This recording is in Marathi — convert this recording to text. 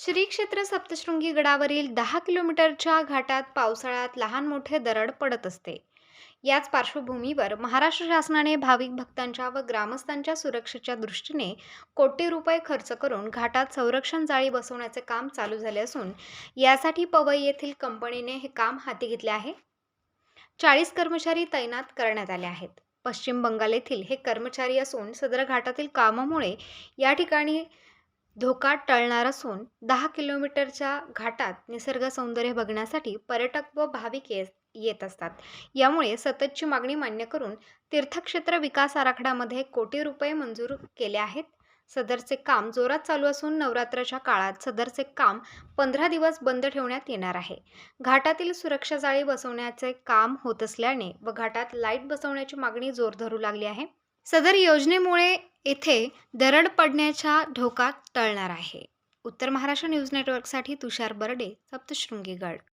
श्री क्षेत्र सप्तशृंगी गडावरील 10 किलोमीटरच्या घाटात पावसाळ्यात लहान मोठे दरड पडत असते. याच पार्श्वभूमीवर महाराष्ट्र शासनाने भाविक भक्तांच्या व ग्रामस्थांच्या सुरक्षेच्या दृष्टीने कोटी रुपये खर्च करून घाटात संरक्षण जाळी बसवण्याचे काम चालू झाले असून यासाठी पवई येथील कंपनीने हे काम हाती घेतले आहे. 40 कर्मचारी तैनात करण्यात आले आहेत. पश्चिम बंगाल येथील हे कर्मचारी असून सदर घाटातील कामामुळे या ठिकाणी धोका टळणार असून 10 किलोमीटरच्या घाटात निसर्ग सौंदर्य बघण्यासाठी पर्यटक व भाविक येत असतात. यामुळे सततची मागणी मान्य करून तीर्थक्षेत्र विकास आराखड्यामध्ये कोटी रुपये मंजूर केले आहेत. सदरचे काम जोरात चालू असून नवरात्राच्या काळात सदरचे काम 15 दिवस बंद ठेवण्यात येणार आहे. घाटातील सुरक्षा जाळी बसवण्याचे काम होत असल्याने व घाटात लाईट बसवण्याची मागणी जोर धरू लागली आहे. सदर योजनेमुळे येथे दरड पडण्याचा धोका टळणार आहे. उत्तर महाराष्ट्र न्यूज नेटवर्कसाठी तुषार बर्डे, सप्तशृंगी गड.